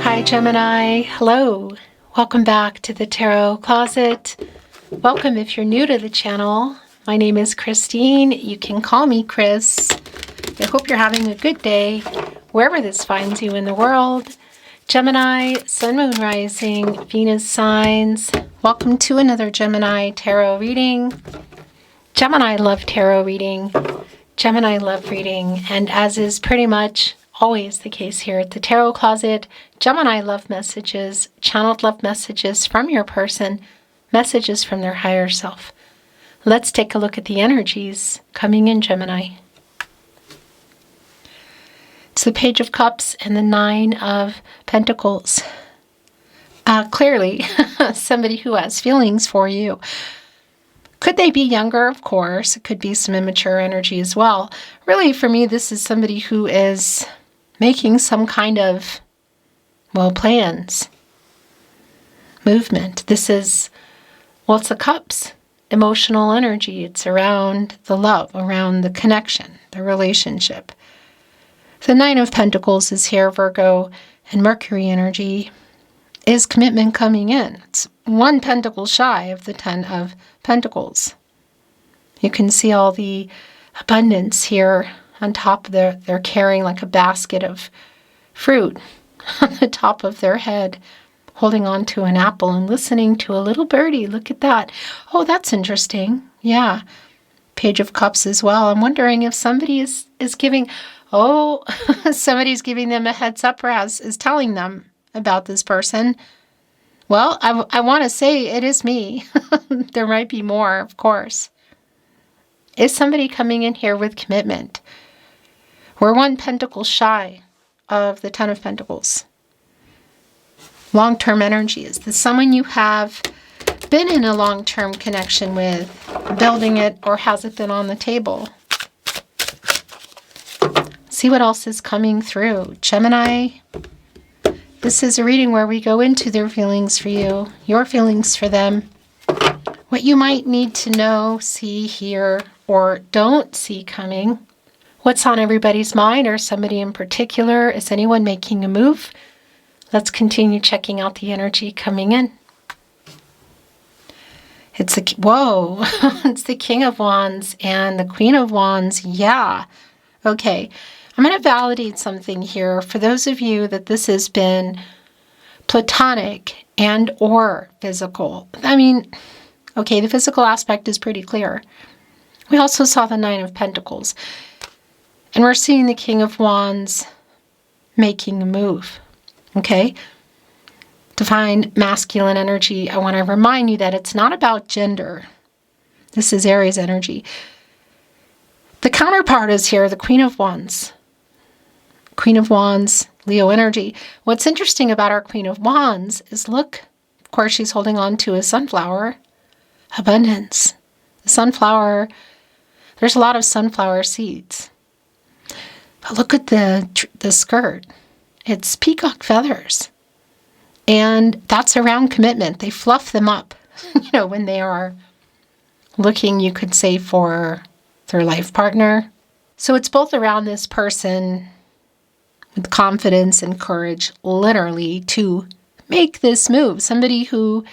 Hi Gemini, hello. Welcome back to the Tarot Closet. Welcome if you're new to the channel. My name is Christine. You can call me Chris. I hope you're having a good day wherever this finds you in the world. Gemini, Sun, Moon, Rising, Venus signs. Welcome to another Gemini tarot reading. Gemini love tarot reading. Gemini love reading. And as is pretty much always the case here at the Tarot Closet, Gemini love messages, channeled love messages from your person, messages from their higher self. Let's take a look at the energies coming in Gemini. It's the Page of Cups and the Nine of Pentacles. Clearly, somebody who has feelings for you. Could they be younger? Of course. It could be some immature energy as well. Really, for me, this is somebody who is making some kind of, well, plans, movement. This is, well, it's the cups, emotional energy. It's around the love, around the connection, the relationship. The Nine of Pentacles is here, Virgo, and Mercury energy is commitment coming in. It's one pentacle shy of the Ten of Pentacles. You can see all the abundance here on top of they're carrying like a basket of fruit on the top of their head, holding on to an apple and listening to a little birdie. Look at that. Oh, that's interesting. Yeah. Page of Cups as well. I'm wondering if somebody is giving, somebody's giving them a heads up or is telling them about this person. Well, I want to say it is me. There might be more, of course. Is somebody coming in here with commitment? We're one pentacle shy of the Ten of Pentacles. Long-term energy. Is this someone you have been in a long-term connection with, building it, or has it been on the table? See what else is coming through. Gemini, this is a reading where we go into their feelings for you, your feelings for them, what you might need to know, see, hear, or don't see coming. What's on everybody's mind, or somebody in particular? Is anyone making a move? Let's continue checking out the energy coming in. It's the King of Wands and the Queen of Wands. Yeah. Okay. I'm going to validate something here. For those of you that this has been platonic and or physical. I mean, okay, the physical aspect is pretty clear. We also saw the Nine of Pentacles. And we're seeing the King of Wands making a move. Okay? Divine masculine energy. I want to remind you that it's not about gender. This is Aries energy. The counterpart is here, the Queen of Wands. Queen of Wands, Leo energy. What's interesting about our Queen of Wands is, look, of course, she's holding on to a sunflower. Abundance. The sunflower, there's a lot of sunflower seeds. But look at the skirt. It's peacock feathers. And that's around commitment. They fluff them up, when they are looking, you could say, for their life partner. So it's both around this person with confidence and courage, literally, to make this move. Somebody who,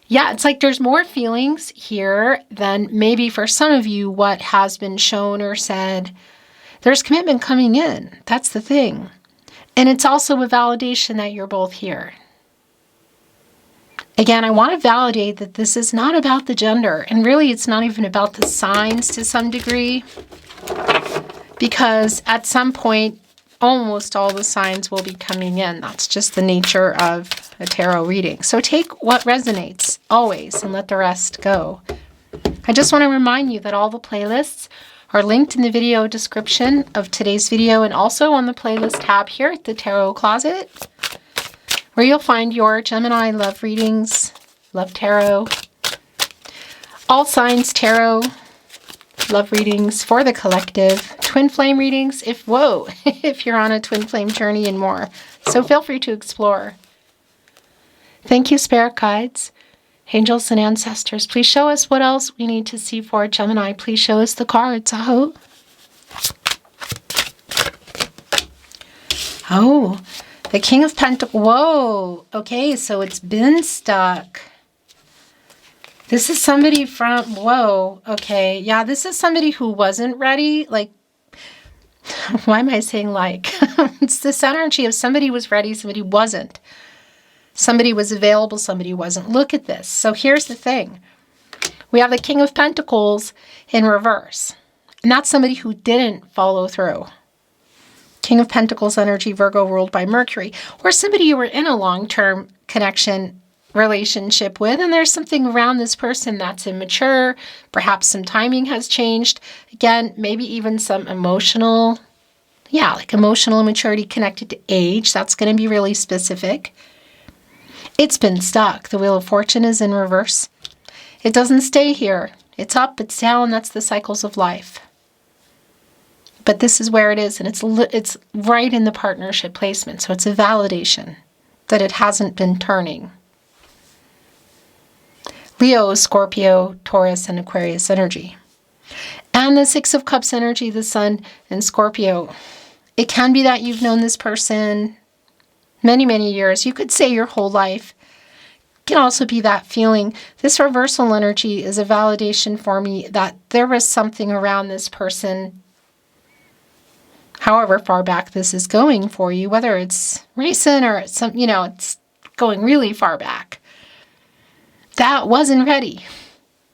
it's like there's more feelings here than maybe for some of you what has been shown or said. There's commitment coming in. That's the thing. And it's also a validation that you're both here. Again, I want to validate that this is not about the gender. And really, it's not even about the signs to some degree. Because at some point, almost all the signs will be coming in. That's just the nature of a tarot reading. So take what resonates always and let the rest go. I just want to remind you that all the playlists are linked in the video description of today's video and also on the playlist tab here at the Tarot Closet, where you'll find your Gemini love readings, love tarot, all signs tarot, love readings for the collective, twin flame readings, if you're on a twin flame journey, and more. So feel free to explore. Thank you, spirit guides, angels, and ancestors. Please show us what else we need to see for Gemini. Please show us the cards. Oh, The King of Pentacles. Whoa. Okay, so it's been stuck. This is somebody from, whoa. Okay, yeah, this is somebody who wasn't ready. Like, why am I saying like? It's this energy of somebody was ready, somebody wasn't. Somebody was available, somebody wasn't. Look at this. So here's the thing. We have the King of Pentacles in reverse. And that's somebody who didn't follow through. King of Pentacles energy, Virgo ruled by Mercury. Or somebody you were in a long-term connection relationship with, and there's something around this person that's immature. Perhaps some timing has changed. Again, maybe even some emotional, like emotional immaturity connected to age. That's going to be really specific. It's been stuck. The Wheel of Fortune is in reverse. It doesn't stay here. It's up, it's down. That's the cycles of life. But this is where it is, and it's right in the partnership placement. So it's a validation that it hasn't been turning. Leo, Scorpio, Taurus, and Aquarius energy. And the Six of Cups energy, the Sun and Scorpio. It can be that you've known this person many, many years. You could say your whole life. It can also be that feeling. This reversal energy is a validation for me that there was something around this person, however far back this is going for you, whether it's recent or it's it's going really far back. That wasn't ready.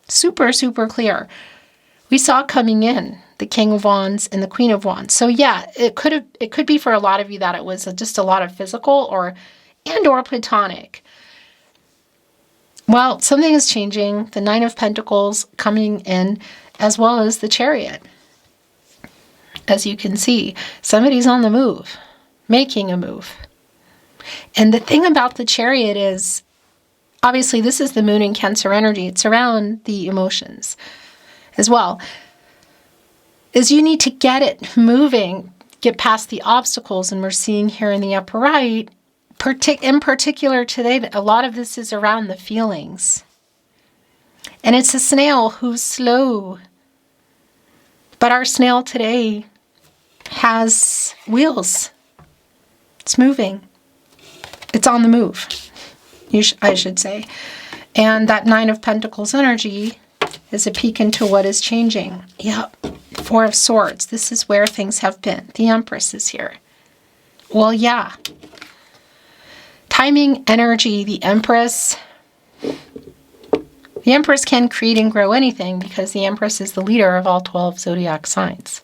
Super, super clear. We saw coming in the King of Wands and the Queen of Wands. So yeah, it could be for a lot of you that it was just a lot of physical or platonic. Well, something is changing. The Nine of Pentacles coming in, as well as the Chariot. As you can see, somebody's on the move, making a move. And the thing about the Chariot is, obviously, this is the Moon in Cancer energy. It's around the emotions as well. Is you need to get it moving, get past the obstacles. And we're seeing here in the upper right, in particular today, that a lot of this is around the feelings. And it's a snail who's slow. But our snail today has wheels. It's moving. It's on the move. I should say. And that Nine of Pentacles energy is a peek into what is changing. Yep. Four of Swords. This is where things have been. The Empress is here. Well, yeah. Timing, energy, the Empress. The Empress can create and grow anything because the Empress is the leader of all 12 zodiac signs.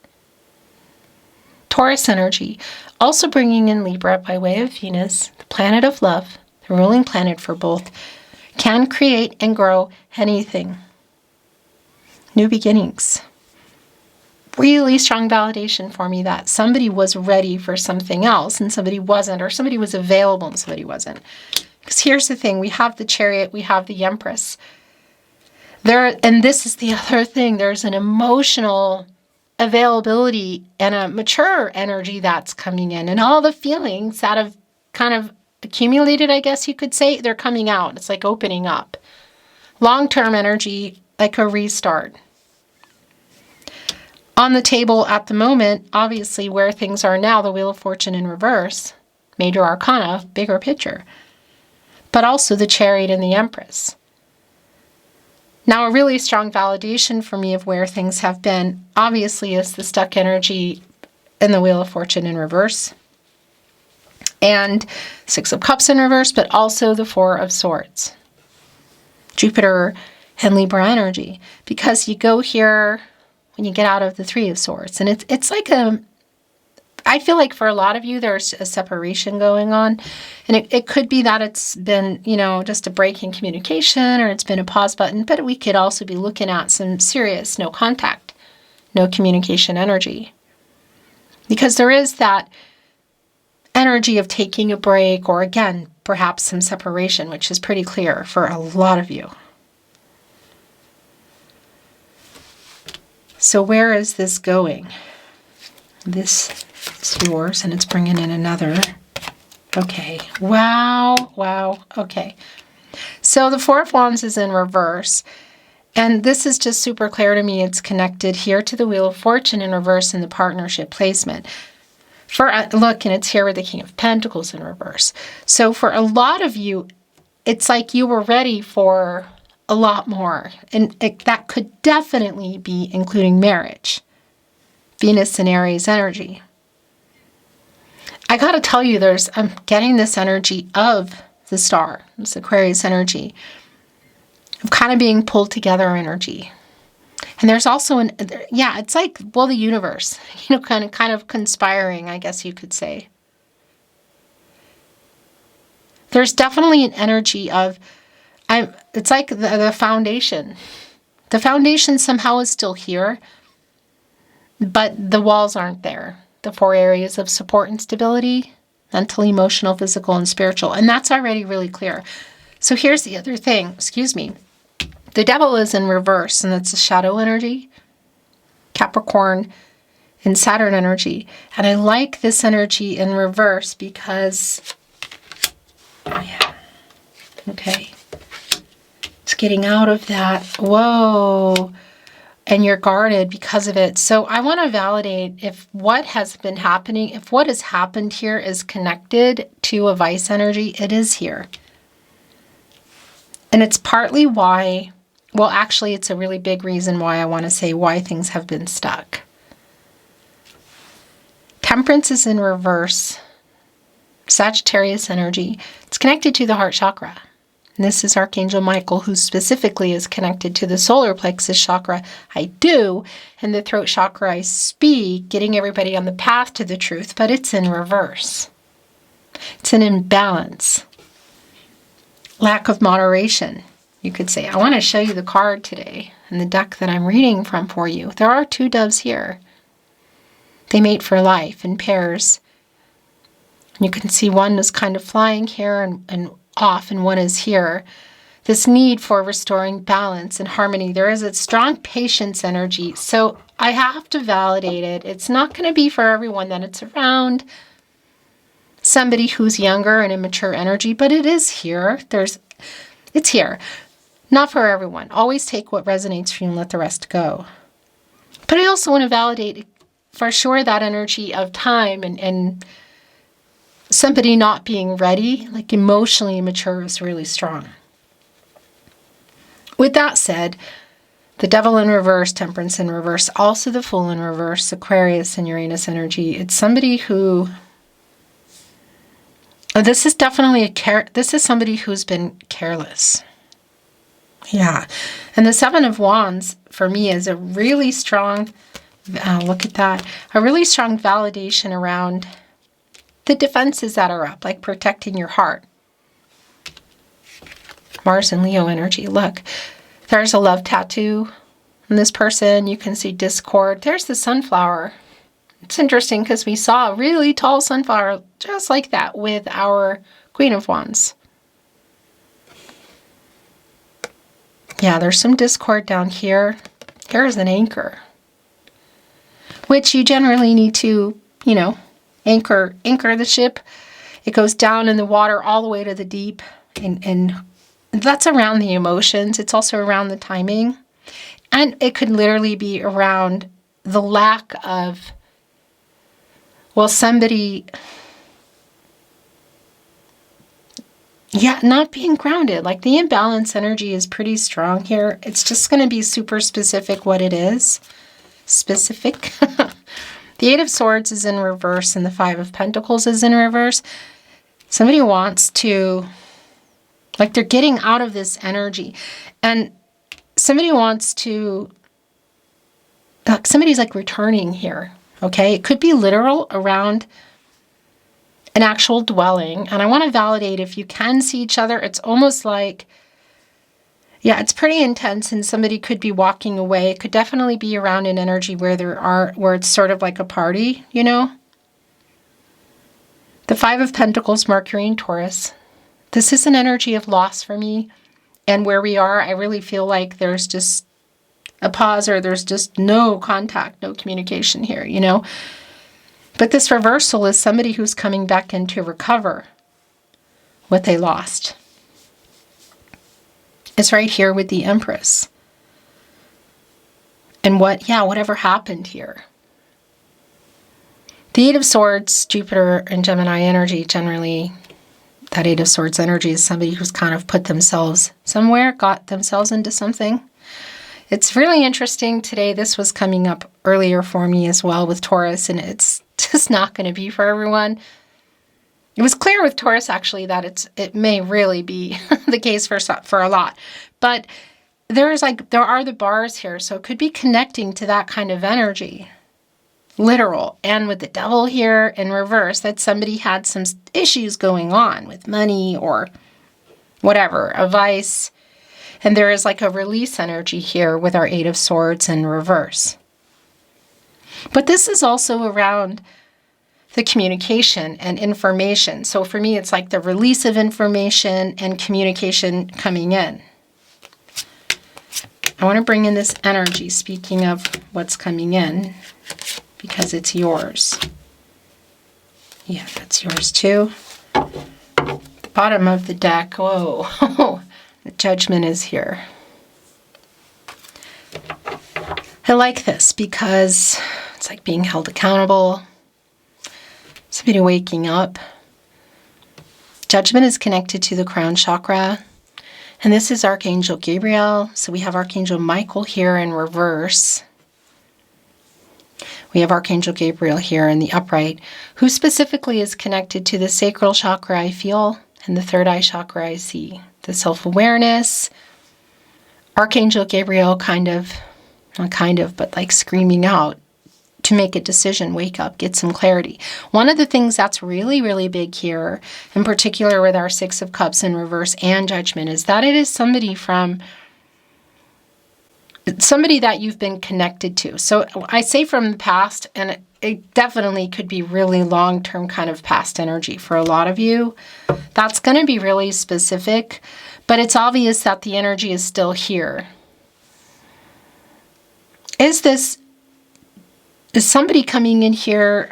Taurus energy. Also bringing in Libra by way of Venus, the planet of love. The ruling planet for both, can create and grow anything. New beginnings. Really strong validation for me that somebody was ready for something else and somebody wasn't, or somebody was available and somebody wasn't. Because here's the thing, we have the Chariot, we have the Empress. And this is the other thing, there's an emotional availability and a mature energy that's coming in, and all the feelings that have kind of accumulated, I guess you could say, they're coming out. It's like opening up. Long-term energy, like a restart. On the table at the moment, obviously where things are now, the Wheel of Fortune in reverse, major arcana, bigger picture. But also the Chariot and the Empress. Now, a really strong validation for me of where things have been, obviously, is the stuck energy in the Wheel of Fortune in reverse. And Six of Cups in reverse, but also the Four of Swords. Jupiter and Libra energy. Because you go here when you get out of the Three of Swords. And it's like I feel like for a lot of you, there's a separation going on. And it could be that it's been, just a break in communication, or it's been a pause button. But we could also be looking at some serious no contact, no communication energy. Because there is that energy of taking a break, or again, perhaps some separation, which is pretty clear for a lot of you. So where is this going? This is yours, and it's bringing in another. Okay. Wow. Okay. So the Four of Wands is in reverse, and this is just super clear to me. It's connected here to the Wheel of Fortune in reverse in the partnership placement. Look, and it's here with the King of Pentacles in reverse. So for a lot of you, it's like you were ready for a lot more. And that could definitely be including marriage. Venus and Aries energy. I got to tell you, I'm getting this energy of the star, this Aquarius energy, of kind of being pulled together energy. And there's also it's like, well, the universe, kind of conspiring, I guess you could say. There's definitely an energy of, it's like the foundation. The foundation somehow is still here, but the walls aren't there. The 4 areas of support and stability, mental, emotional, physical, and spiritual. And that's already really clear. So here's the other thing, The devil is in reverse, and it's a shadow energy, Capricorn and Saturn energy. And I like this energy in reverse because, it's getting out of that, whoa, and you're guarded because of it. So I want to validate if what has happened here is connected to a vice energy, it is here. And it's partly why, well, actually, it's a really big reason why I want to say why things have been stuck. Temperance is in reverse. Sagittarius energy. It's connected to the heart chakra. And this is Archangel Michael, who specifically is connected to the solar plexus chakra. I do. And the throat chakra, I speak, getting everybody on the path to the truth, but it's in reverse. It's an imbalance. Lack of moderation. You could say, I want to show you the card today and the deck that I'm reading from for you. There are 2 doves here. They mate for life in pairs. You can see one is kind of flying here and off, and one is here. This need for restoring balance and harmony. There is a strong patience energy. So I have to validate it. It's not going to be for everyone that it's around somebody who's younger and immature energy, but it is here. It's here. Not for everyone. Always take what resonates for you and let the rest go. But I also want to validate for sure that energy of time and somebody not being ready, like emotionally immature, is really strong. With that said, the devil in reverse, temperance in reverse, also the fool in reverse, Aquarius and Uranus energy. It's somebody who, this is definitely this is somebody who's been careless. Yeah. And the 7 of Wands, for me, is a really strong, look at that, a really strong validation around the defenses that are up, like protecting your heart. Mars and Leo energy. Look, there's a love tattoo on this person. You can see discord. There's the sunflower. It's interesting because we saw a really tall sunflower just like that with our Queen of Wands. Yeah, there's some discord down here. Here's an anchor, which you generally need to, anchor the ship. It goes down in the water all the way to the deep, and that's around the emotions. It's also around the timing, and it could literally be around the lack of, somebody, not being grounded. Like the imbalance energy is pretty strong here. It's just going to be super specific what it is. Specific. The 8 of Swords is in reverse and the 5 of Pentacles is in reverse. Somebody wants to, they're getting out of this energy. And somebody wants to, somebody's returning here, okay? It could be literal around an actual dwelling. And I want to validate if you can see each other. It's almost like, it's pretty intense, and somebody could be walking away. It could definitely be around an energy where it's sort of like a party, The 5 of Pentacles, Mercury and Taurus. This is an energy of loss for me. And where we are, I really feel like there's just a pause, or there's just no contact, no communication here, But this reversal is somebody who's coming back in to recover what they lost. It's right here with the Empress. And whatever happened here. The Eight of Swords, Jupiter and Gemini energy, generally, that Eight of Swords energy is somebody who's kind of put themselves somewhere, got themselves into something. It's really interesting today. This was coming up earlier for me as well with Taurus, and it's just not going to be for everyone. It was clear with Taurus, actually, that it may really be the case for a lot. But there are the bars here, so it could be connecting to that kind of energy. Literal. And with the devil here in reverse, that somebody had some issues going on with money or whatever, a vice. And there is like a release energy here with our Eight of Swords in reverse. But this is also around the communication and information. So for me, it's like the release of information and communication coming in. I want to bring in this energy, speaking of what's coming in, because it's yours. Yeah, that's yours too. The bottom of the deck, whoa, the Judgment is here. I like this because it's like being held accountable. Somebody waking up. Judgment is connected to the crown chakra. And this is Archangel Gabriel. So we have Archangel Michael here in reverse. We have Archangel Gabriel here in the upright, who specifically is connected to the sacral chakra, I feel, and the third eye chakra, I see. The self-awareness. Archangel Gabriel but like screaming out to make a decision, wake up, get some clarity. One of the things that's really, really big here, in particular with our Six of Cups in reverse and Judgment, is that it is somebody that you've been connected to. So I say from the past, and it definitely could be really long-term kind of past energy for a lot of you. That's going to be really specific, but it's obvious that the energy is still here. Is somebody coming in here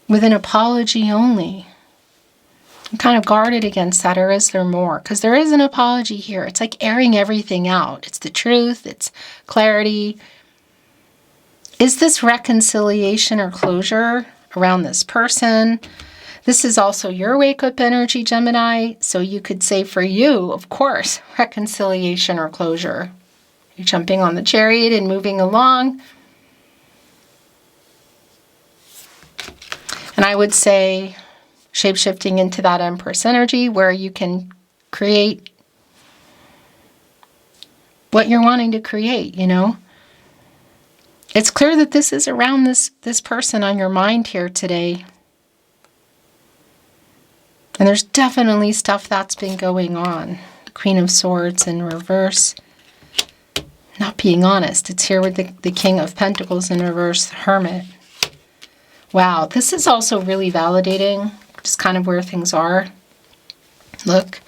with an apology only? I'm kind of guarded against that, or is there more? Because there is an apology here. It's like airing everything out. It's the truth. It's clarity. Is this reconciliation or closure around this person? This is also your wake-up energy, Gemini. So you could say for you, of course, reconciliation or closure. You're jumping on the chariot and moving along. And I would say shape-shifting into that Empress energy where you can create what you're wanting to create, you know. It's clear that this is around this person on your mind here today. And there's definitely stuff that's been going on. The Queen of Swords in reverse. Not being honest. It's here with the King of Pentacles in reverse, the Hermit. Wow, this is also really validating just kind of where things are. Look.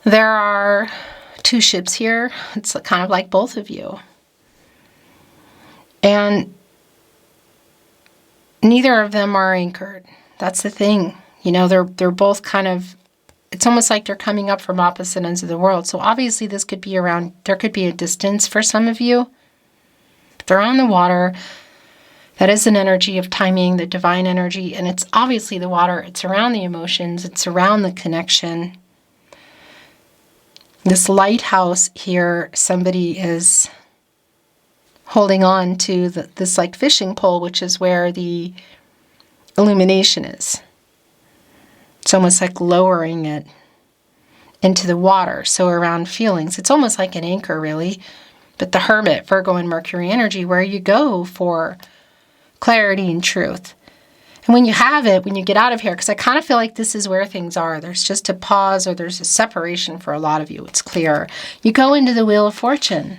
There are two ships here. It's kind of like both of you. And neither of them are anchored. That's the thing. You know, they're both kind of, it's almost like they're coming up from opposite ends of the world. So obviously this could be around, there could be a distance for some of you. But they're on the water. That is an energy of timing, the divine energy. And it's obviously the water. It's around the emotions. It's around the connection. This lighthouse here, somebody is holding on to this like fishing pole, which is where the illumination is. It's almost like lowering it into the water. So around feelings, it's almost like an anchor, really. But the Hermit, Virgo and Mercury energy, where you go for clarity and truth. And when you have it, when you get out of here, because I kind of feel like this is where things are. There's just a pause or there's a separation for a lot of you. It's clear. You go into the Wheel of Fortune,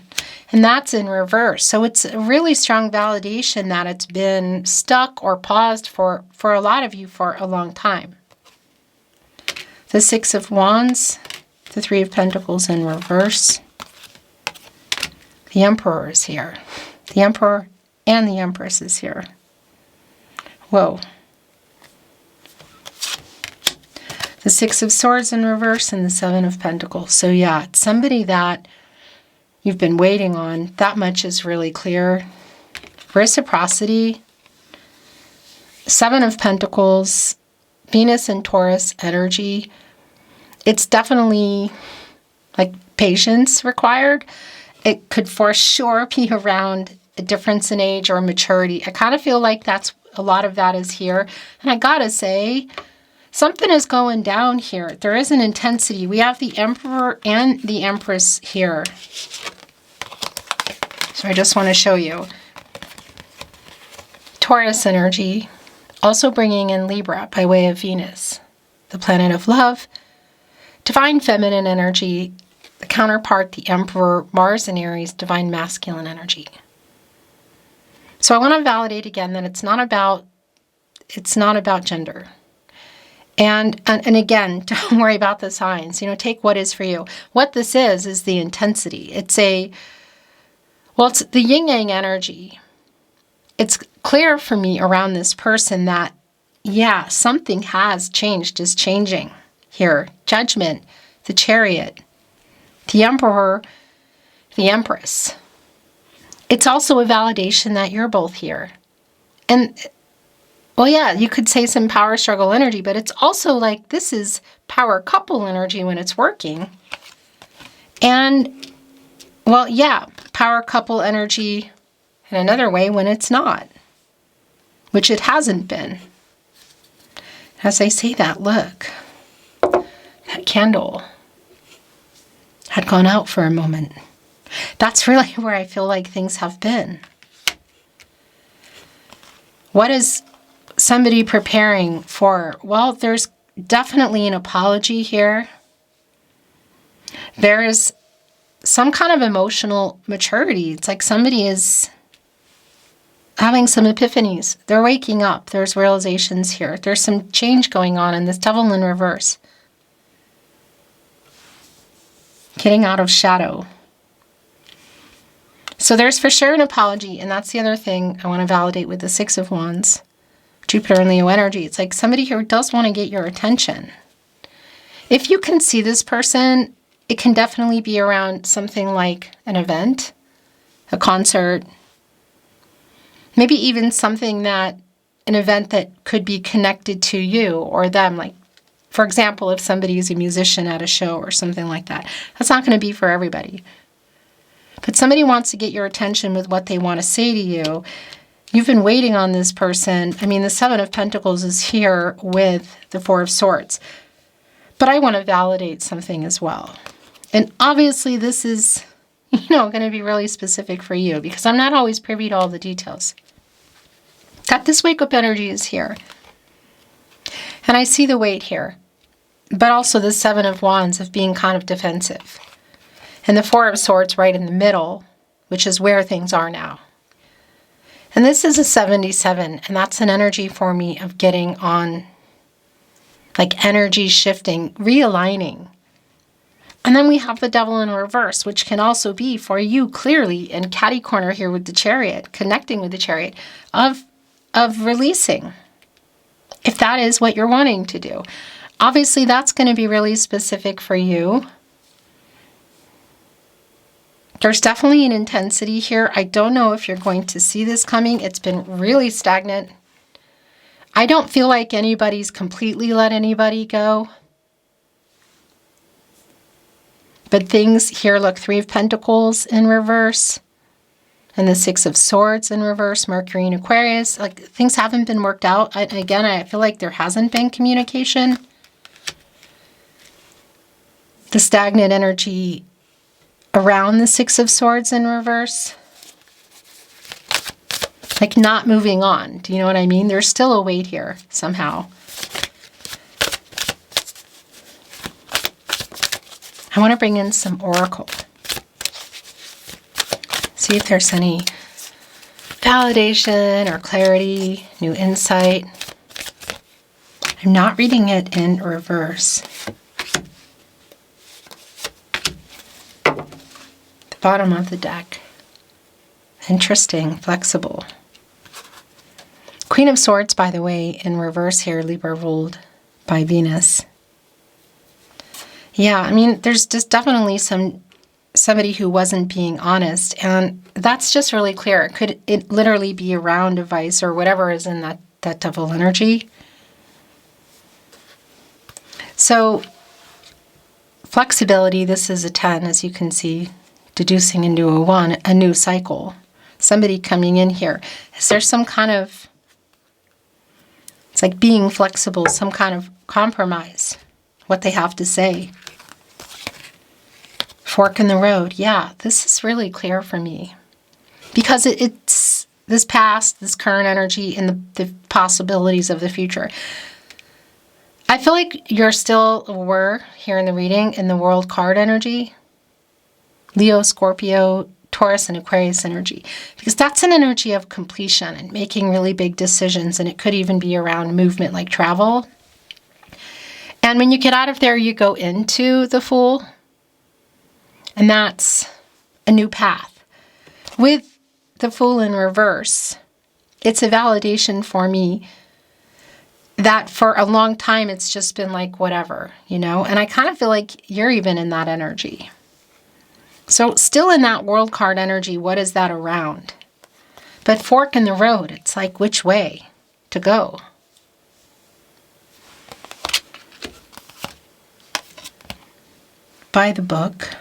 and that's in reverse. So it's a really strong validation that it's been stuck or paused for a lot of you for a long time. The Six of Wands, the Three of Pentacles in reverse. The Emperor is here. The Emperor and the Empress is here. Whoa. The Six of Swords in reverse and the Seven of Pentacles. So yeah, it's somebody that you've been waiting on. That much is really clear. reciprocity, Seven of Pentacles, Venus and Taurus energy. It's definitely like patience required. It could for sure be around a difference in age or maturity. I kind of feel like that's a lot of that is here. And I gotta say, something is going down here. There is an intensity. We have the Emperor and the Empress here. So I just want to show you. Taurus energy, also bringing in Libra by way of Venus, the planet of love. Divine feminine energy, the counterpart, the Emperor, Mars in Aries, divine masculine energy. So I want to validate again that it's not about gender. And again, don't worry about the signs. Take what is for you. What this is the intensity. It's the yin-yang energy. It's clear for me around this person that, yeah, something has changed, is changing here. Judgment, the Chariot, the Emperor, the Empress. It's also a validation that you're both here. And, well, yeah, you could say some power struggle energy, but it's also like this is power couple energy when it's working. And, well, yeah, power couple energy in another way when it's not, which it hasn't been. As I say that, look, that candle had gone out for a moment. That's really where I feel like things have been. What is somebody preparing for? Well, there's definitely an apology here. There is some kind of emotional maturity. It's like somebody is having some epiphanies. They're waking up. There's realizations here. There's some change going on in this Devil in reverse. Getting out of shadow. So there's for sure an apology, and that's the other thing I want to validate with the Six of Wands. Jupiter and Leo energy. It's like somebody here does want to get your attention. If you can see this person, it can definitely be around something like an event, a concert, maybe even an event that could be connected to you or them. Like, for example, if somebody is a musician at a show or something like that. That's not going to be for everybody. But somebody wants to get your attention with what they want to say to you. You've been waiting on this person. I mean, the Seven of Pentacles is here with the Four of Swords. But I want to validate something as well. And obviously this is, going to be really specific for you because I'm not always privy to all the details. That this wake-up energy is here. And I see the weight here. But also the Seven of Wands of being kind of defensive. And the Four of Swords right in the middle, which is where things are now. And this is a 77, and that's an energy for me of getting on, like energy shifting, realigning. And then we have the Devil in reverse, which can also be for you clearly in catty corner here with the Chariot, connecting with the Chariot, of releasing, if that is what you're wanting to do. Obviously, that's going to be really specific for you. There's definitely an intensity here. I don't know if you're going to see this coming. It's been really stagnant. I don't feel like anybody's completely let anybody go. But things here, look, Three of Pentacles in reverse. And the Six of Swords in reverse, Mercury in Aquarius. Like, things haven't been worked out. Again, I feel like there hasn't been communication. The stagnant energy around the Six of Swords in reverse. Like not moving on. Do you know what I mean? There's still a weight here somehow. I want to bring in some oracle. See if there's any validation or clarity, new insight. I'm not reading it in reverse. Bottom of the deck. Interesting, flexible. Queen of Swords, by the way, in reverse here, Libra ruled by Venus. Yeah, I mean, there's just definitely some somebody who wasn't being honest. And that's just really clear. It literally be around a vice or whatever is in that devil energy. So flexibility, this is a 10, as you can see, deducing into a 1, a new cycle. Somebody coming in here. Is there some kind of, it's like being flexible, some kind of compromise, what they have to say. Fork in the road. Yeah, this is really clear for me. Because it's this past, this current energy, and the possibilities of the future. I feel like you're still, were, here in the reading, in the world card energy. Leo, Scorpio, Taurus, and Aquarius energy. Because that's an energy of completion and making really big decisions. And it could even be around movement like travel. And when you get out of there, you go into the Fool. And that's a new path. With the Fool in reverse, it's a validation for me that for a long time, it's just been like, whatever, you know? And I kind of feel like you're even in that energy. So still in that world card energy, what is that around? But fork in the road, it's like, which way to go? By the book.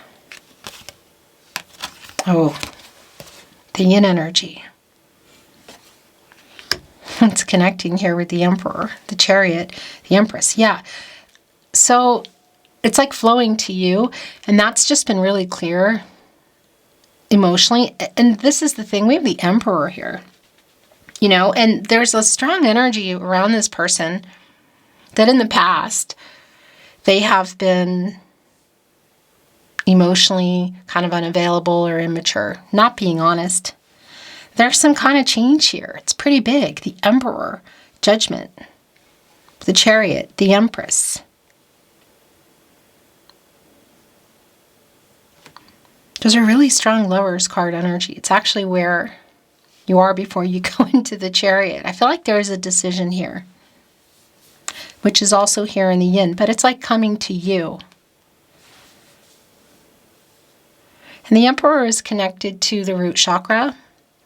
Oh, the yin energy. It's connecting here with the Emperor, the Chariot, the Empress. Yeah. So it's like flowing to you. And that's just been really clear emotionally. And this is the thing. We have the Emperor here. You know, and there's a strong energy around this person that in the past, they have been emotionally kind of unavailable or immature, not being honest. There's some kind of change here. It's pretty big. The Emperor, Judgment, the Chariot, the Empress. Those are really strong Lovers card energy. It's actually where you are before you go into the Chariot. I feel like there's a decision here, which is also here in the Yin, but it's like coming to you. And the Emperor is connected to the root chakra,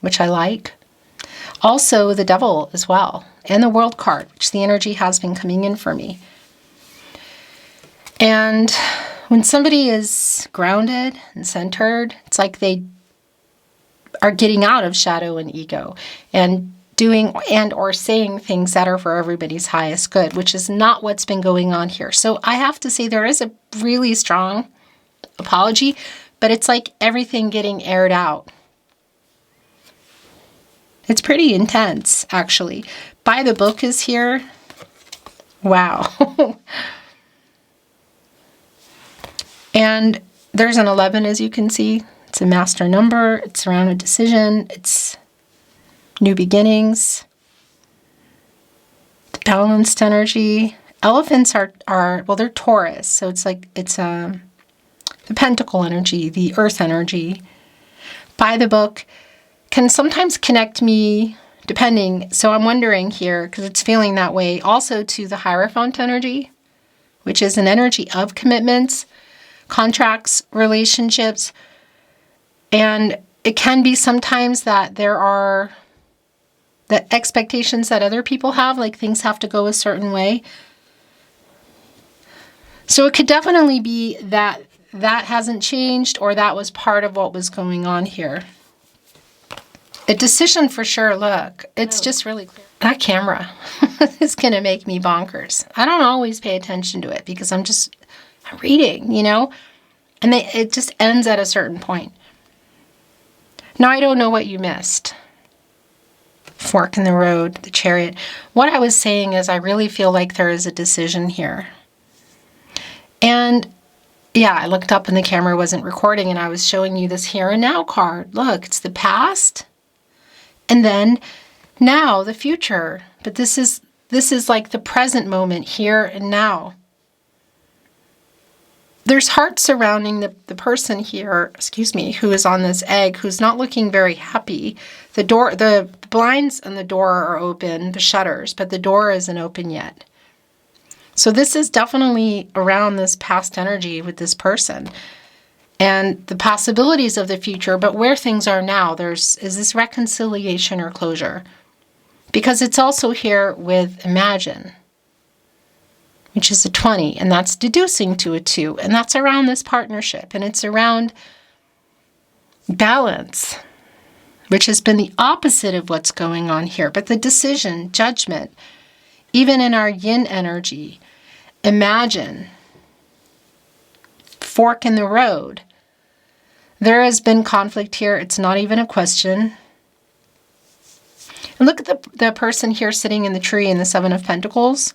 which I like. Also the Devil as well, and the World card, which the energy has been coming in for me. And when somebody is grounded and centered, it's like they are getting out of shadow and ego and doing and or saying things that are for everybody's highest good, which is not what's been going on here. So I have to say there is a really strong apology, but it's like everything getting aired out. It's pretty intense, actually. By the book is here. Wow. And there's an 11, as you can see. It's a master number. It's around a decision. It's new beginnings. Balanced energy. Elephants are well, they're Taurus. So it's like, it's the pentacle energy, the earth energy. By the book can sometimes connect me, depending. So I'm wondering here, because it's feeling that way, also to the Hierophant energy, which is an energy of commitments, contracts, relationships. And it can be sometimes that there are the expectations that other people have, like things have to go a certain way. So it could definitely be that that hasn't changed, or that was part of what was going on here. A decision for sure. Look, it's just really clear. That camera is going to make me bonkers. I don't always pay attention to it because I'm reading, you know, and it just ends at a certain point. Now, I don't know what you missed. Fork in the road, the Chariot. What I was saying is I really feel like there is a decision here. And yeah, I looked up and the camera wasn't recording and I was showing you this here and now card. Look, it's the past. And then now the future. But this is like the present moment, here and now. There's heart surrounding the person here, who is on this egg, who's not looking very happy. The blinds and the door are open, the shutters, but the door isn't open yet. So this is definitely around this past energy with this person. and the possibilities of the future, but where things are now, is this reconciliation or closure? Because it's also here with imagine, which is a 20, and that's deducing to a 2, and that's around this partnership, and it's around balance, which has been the opposite of what's going on here. But the decision, judgment, even in our yin energy, imagine, fork in the road. There has been conflict here. It's not even a question. And look at the person here sitting in the tree in the 7 of Pentacles.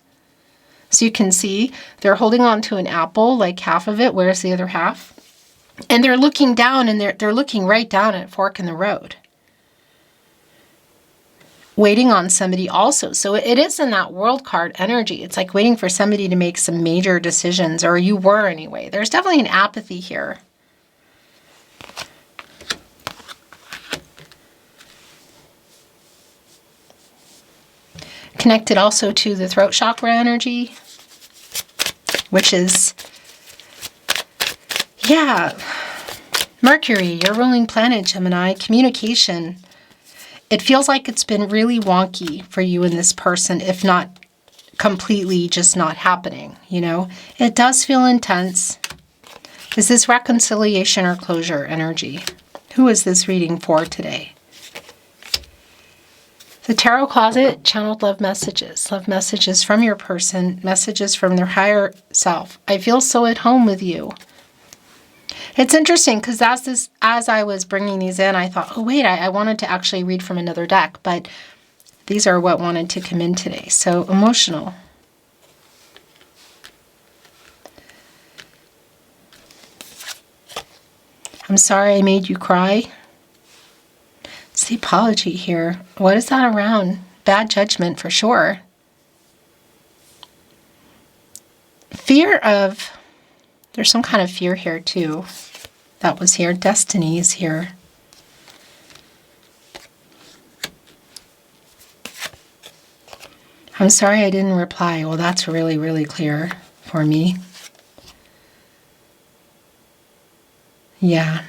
So you can see they're holding on to an apple, like half of it. Where's the other half? And they're looking down, and they're looking right down at fork in the road, waiting on somebody also. So it is in that world card energy. It's like waiting for somebody to make some major decisions, or you were anyway. There's definitely an apathy here. Connected also to the throat chakra energy, which is, yeah, Mercury, your ruling planet, Gemini, communication. It feels like it's been really wonky for you and this person, if not completely just not happening, you know? It does feel intense. Is this reconciliation or closure energy? Who is this reading for today? The Tarot Closet, channeled love messages from your person, messages from their higher self. I feel so at home with you. It's interesting because as I was bringing these in, I thought, oh wait, I wanted to actually read from another deck, but these are what wanted to come in today. So emotional. I'm sorry I made you cry. It's the apology here. What is that around? Bad judgment for sure. Fear of, there's some kind of fear here too. That was here. Destiny is here. I'm sorry I didn't reply. Well, that's really, really clear for me. Yeah.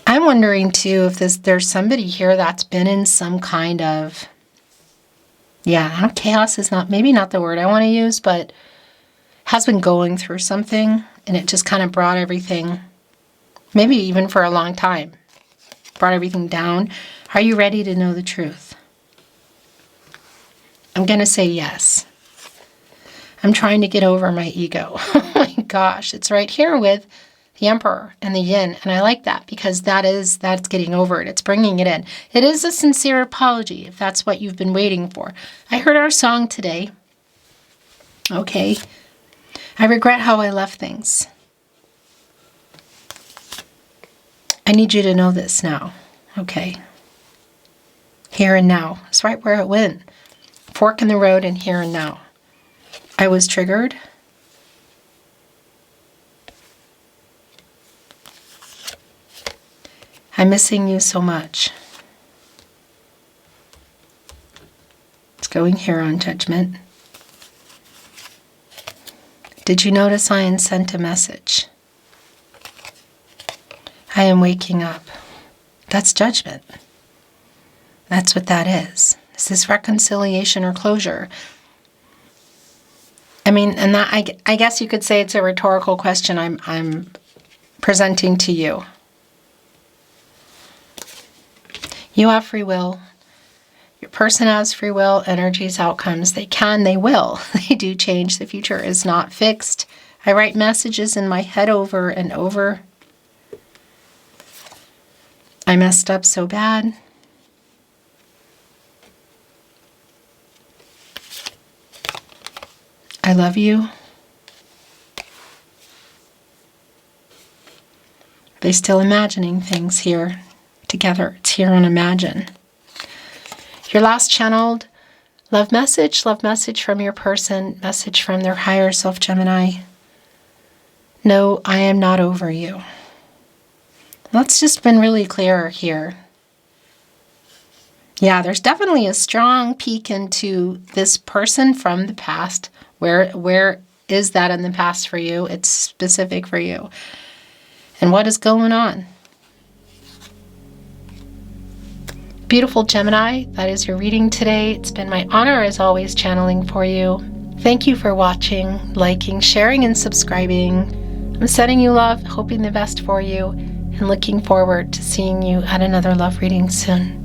I'm wondering too if there's somebody here that's been in some kind of, yeah, chaos is maybe not the word I want to use, but has been going through something, and it just kind of brought everything, maybe even for a long time, brought everything down. Are you ready to know the truth? I'm going to say yes. I'm trying to get over my ego. Oh my gosh, it's right here with the Emperor and the Yin, and I like that because that's getting over it. It's bringing it in. It is a sincere apology if that's what you've been waiting for. I heard our song today. Okay. I regret how I left things. I need you to know this now. Okay. Here and now. It's right where it went. Fork in the road and here and now. I was triggered. I'm missing you so much. It's going here on judgment. Did you notice I sent a message? I am waking up. That's judgment. That's what that is. Is this reconciliation or closure? I mean, and that I guess you could say it's a rhetorical question I'm presenting to you. You have free will. Your person has free will. Energies, outcomes, they will. They do change. The future is not fixed. I write messages in my head over and over. I messed up so bad. I love you. They're still imagining things here together. It's here on Imagine. Your last channeled love message from your person, message from their higher self, Gemini. No, I am not over you. That's just been really clear here. Yeah, there's definitely a strong peek into this person from the past, where is that in the past for you? It's specific for you. And what is going on? Beautiful Gemini, that is your reading today. It's been my honor, as always, channeling for you. Thank you for watching, liking, sharing, and subscribing. I'm sending you love, hoping the best for you, and looking forward to seeing you at another love reading soon.